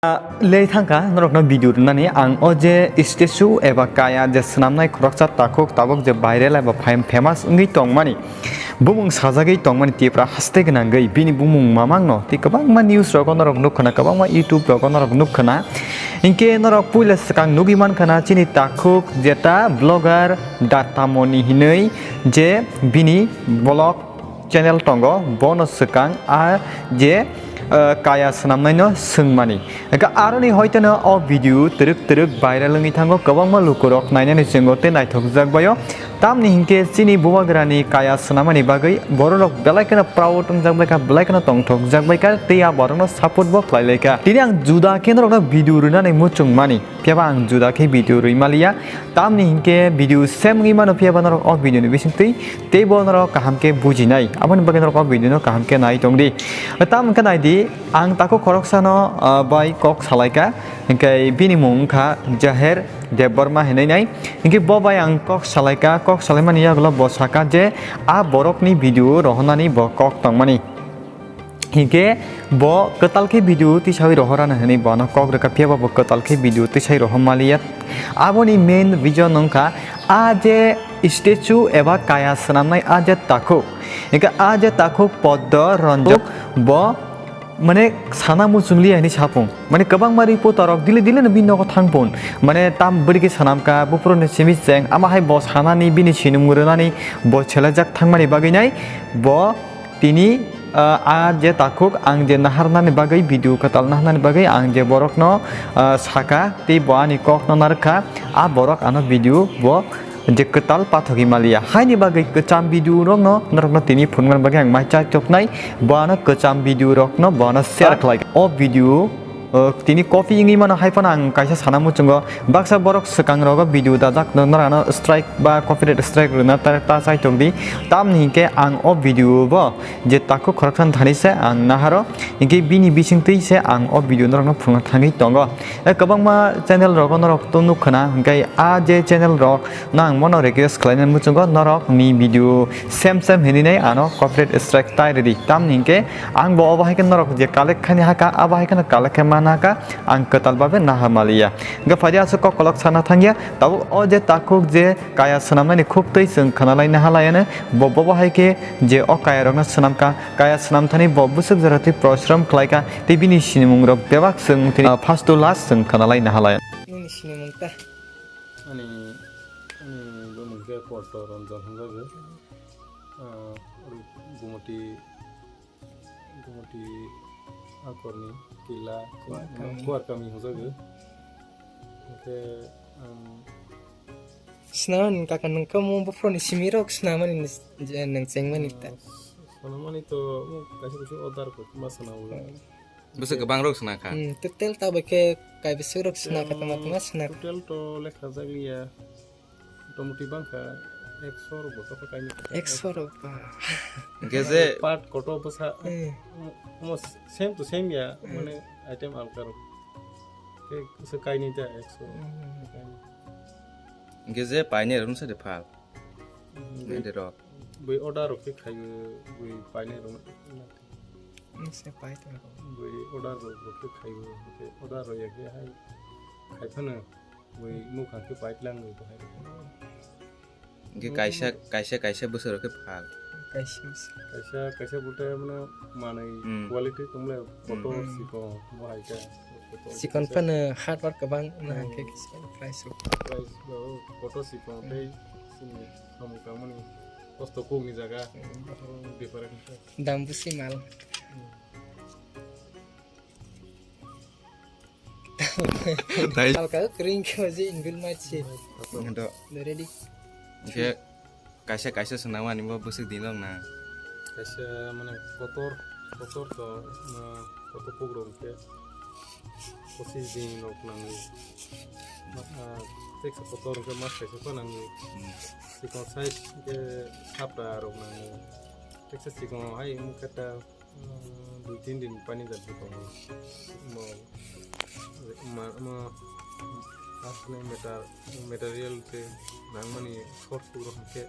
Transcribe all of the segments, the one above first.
Leitangka norokno video nani ang oje statue eba kaya je snamnai khoroksa takok tabok je viral eba famous ngi tongmani bumung sajagei tongmani tipra haste gnangai bini bumung mamangno ti kabangma news rok norok nukhana kabangma youtube rok norok nukhana inke norok puila sakang nugiman khana chini takok jeta blogger datamoni hinei je bini blog channel tongo bono sakang a je kaya senamnai no sengmani. Eka arani hoite no o video teruk viral ngi thango kabangma lukurok nainani jengote naithok jagbayo tamni hingke chini buwagrani kaya senamani bagai borok belaikana proud jagbaika belaikana tongthok jagbaika teya borokno support bo khlaileka tini ang juda kendrok no video runani muchung mani piaba ang juda ke video ruimalia tamni hingke video sem ngi mano piaba norok o video ni bisingtei tei bo norok kahamke bujinai aboni bagai norok o video no kahamke nai tongdi tam kanai di ang tako koroksano bai kok salaika hingkai bini mungkha Jaher Deborma henai nai hingkai bo bai ang kok salaimani yaglo bo saka je a borokni video rohonani bo kok tongmani hingke bo ketalke video ti sawi rohorana henai bono kok reka pia bo ketalke video ti sai rohomalia aboni main vision nongkha a je statue eba kaya senamnai a je takok hingka a je takok poddo ronjok bo mane sana musungli ani sapung mane kabang mari potorok dile nabi no thangpon mane tam buri ke sanam ka bupro ne semi jeng ama hai bo sana ni bini sinum gurunani bo chelajak thangmani bagai nai bo tini a je takuk ang je naharnani bagai video katal nahnani bagai ang je borok no saka ti bo ani kok no narka a borok ano video bo je ketal pathogi malia haini bagai kecam video rok no norok no tini phungan bagai ang mai cha choknai bana kecam video rok no bana share khlai o video tini copy ingi mana haifan ang kaisa sanamu chungo baksa borok sekang rogo video dajak norano strike ba copyright strike runa ta sai tongdi tam ni ke ang o video bo je takku khorkhan thani se ang naharo inge bini bising tei se ang o video norok no phunga thangi tongo kabangma channel rogo norok tonu khana ngai a je channel rok nang mono request khlainan muchungo norok ni video same hini nei ano copyright strike tai ready tam ni ke ang bo obahai ke norok je collect khani haka abahai kana collect naka ang ketal babe nahamalia ga fadia su ko kolok sana thangya tabu o je takuk je kaya sanamani khub tei sung khanalai nahalayane bobo hai ke je o kaya rokna sanamka kaya sanam thani bobu suk jarati proshram khlaika te bini sinimung rok bebak sung tini first to last sung khanalai nahalaya ini sinimung ta ani bumungke porto ranjan hangabe gumoti akorni kila kuat kami hozaga ke snaman kakan kamu bopro ni simirok snaman nang cengman ita sanamani to kasi order ko masanaw Bisa kebang rok sena kan. Total ta bake kai bisurok sna katama sna total to lekha jaglia motamoti bangka 100 rupiah to kaini 100 rupiah Geze part koto basa almost same to same ya mane item alkar ke sekai ni ta 100 Geze paine run sa de phal. Ne de rok. bui order ke khayu bui paine ro ini se pai ta bui order ro ke khayu ke order ro ya ke hai khai thana bui mukha ke paitlang ni to hai Ge kaisa besar ke phal. kaisa bolte mane manai quality tumle photo siko mohai ka sikon pan hard work kabang na ke kisan price photo siko dei sini kamu kamu ni posto ko ni jaga different dam busi mal Dai kalau kering ke wazi inggul maci ndo. ready Ge kaisa senawan ni bo besuk dinong na. kaisa mane kotor to na kotor program ke posi din rok nang tek sa kotor ke mas kaisa pa nang sikon size ke sapra rok nang tek sa sikon hai mu kata 2-3 din pani jat ko mo asne material te nang mani short puro ke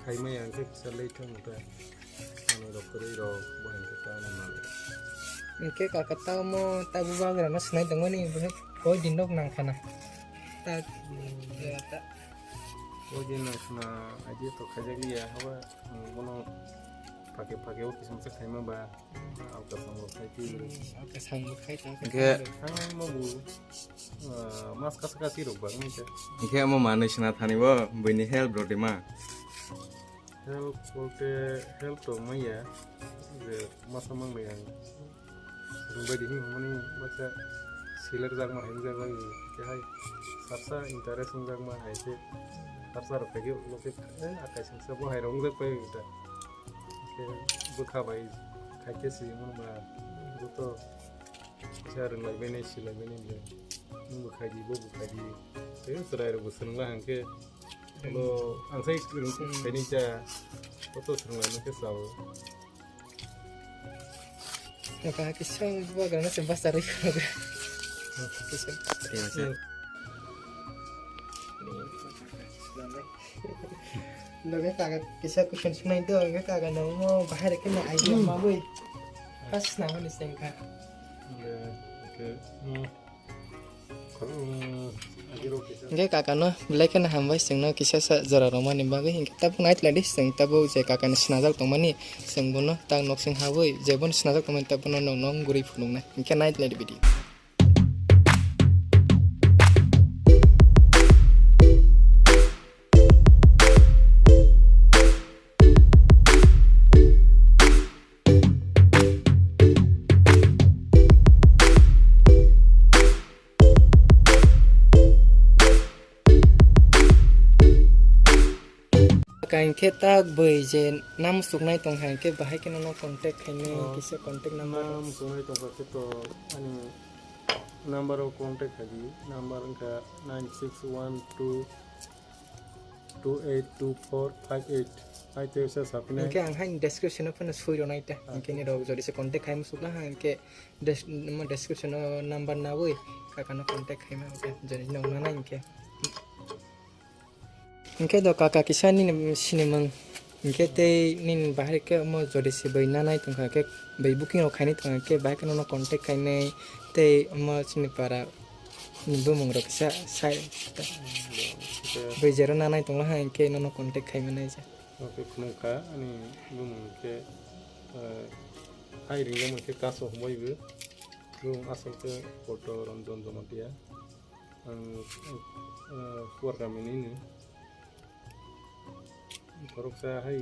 khaimai ang ke salai thang ta ane dokter ro bohen ke ta ni male Engke kakak tahu mau tak buat karena senai tengok ni boleh kau dindok nang kana. Tak ya tak. Oke na aja to kajali ya hawa mono pakai oke sama sekali mah ba auto sama kayak Aku sanggup kai tak. Engke kan mau bu mas kasih rok bang aja engke mo manu sina thani bo bini hel bro dema. help to mah ya masa mang yang rumbai di mana masa siler jag mah yang jag lagi kayak sarsa interest jag mah aja sarsa pergi lokit akai sarsa bo hai rong jag pergi kita buka bayi kayak sih mana mah itu cara lagi bene sih lagi bene dia buka di bo buka di itu sudah ada bosan lah angke kalau angsa ini aja foto serang lagi ke sawo Kakak kisah buat karena sebab tarik. Kisah. Lalu kakak kisah kucing sunai itu kakak nama bahaya kena idea mabui. Pas nama ni sengkak. oke kalau aja oke Engke kakak no belai kena hamba seng no kisah sa zara roma ni bagai engke tapi ngait lagi seng tabu je kakak ni senazak tomani seng bono tang nok seng habui je bon senazak tomani tabu no nong guri fulung na engke ngait lagi video. Kain ke tak boy je nam suknai tong hai ke bahai ke no contact hai ne kise contact number nam sungai to pakai to ani number of contact lagi number ka 9612282458 ai te sa sapne engke ang hai description apa na sui ronai ta engke ni rog jodi se contact hai musukla ha engke description number na boy kakak no contact hai ma ke jadi no na engke engke do kakak kisah ni sini mang engke te nin bahar ke mo jodi se bai na nai tong ke bai booking ro khai ni tong ke bai ke no contact khai nei te mo sini para ni bu mong ro kisah sai bai jero na nai tong la ha engke no contact khai ma nai ja oke kunungka ani bum ke ai ringa ke kaso homoi bu bum asal ke foto ronjon jomatia keluarga ini korok saya hai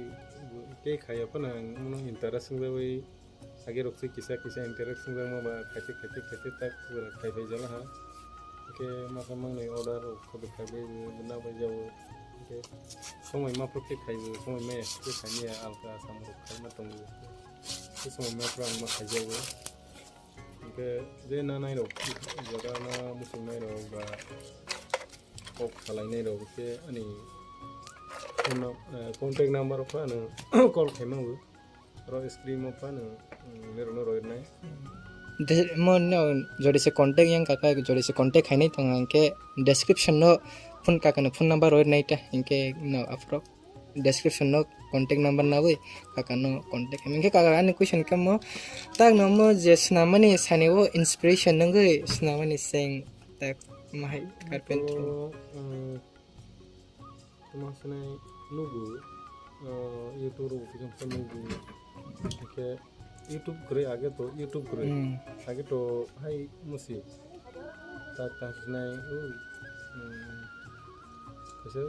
ke kaya apa nang menung interest nggak wei agi roksi kisah interest nggak mau bah kace tak sudah kai beja lah oke masa mang nih order kode kai beja benar beja oke semua ima pro ke kai semua me ke kanya alka sama kai matong ke semua me pro ma kai jawa oke dia nana itu jaga na musim nai itu bah kok salai nai itu oke ani contact number apa na call kemang bu ro screen apa na nero nai mo no jodi se contact yang kakak jodi se contact hai nei tong angke description no phone kakak no phone number roi nai ta ingke no afro description no contact number na wei kakak no contact ingke kakak ani question kam mo tak no mo je snamani sane wo inspiration nangoi snamani seng tak mahai carpenter masnai nugu YouTube film nugu ke YouTube करे आगे तो YouTube करे आगे तो hai musik tak tasnai kasi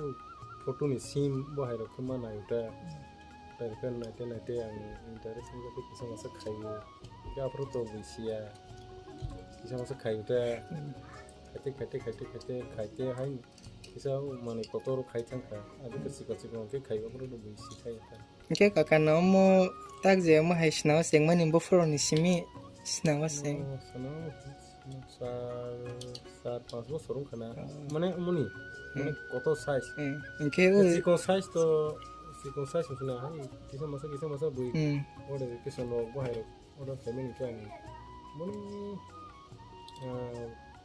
foto ni sim bahai rok kemana udah dari kan nanti yang interest juga bisa masuk kayu ya perlu to bisa masuk kayu udah kate hai bisa mana kotor kaitan ka ada kesik ke kayu perlu bisa kaitan ingke kakak no mo tak je mo hai snaw seng mani bo fro ni simi snaw seng saat pas bo sorong kana mane muni mane kotor size ingke sikon size to sikon size suna hai kisa masa bui order kisa no bahai order family kan muni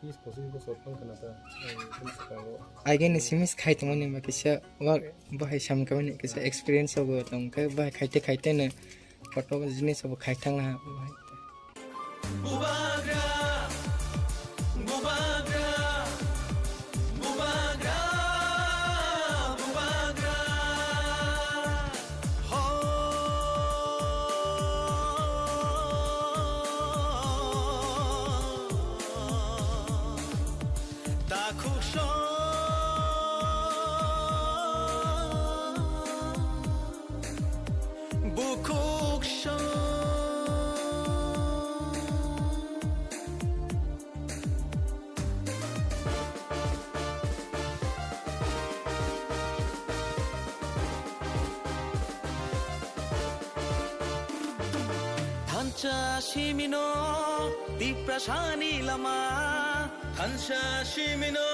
is possible sorong kana ta again simis khai to mani ma kisa wa bahai sam ka mani kisa experience go tong ka bahai khaite na photo jinis सब खाइथां ना Bubagra, bubagra, bubagra, bubagra. Ho, takuk so, bukuk so. Thancha shimino di prashani lama Thancha shimino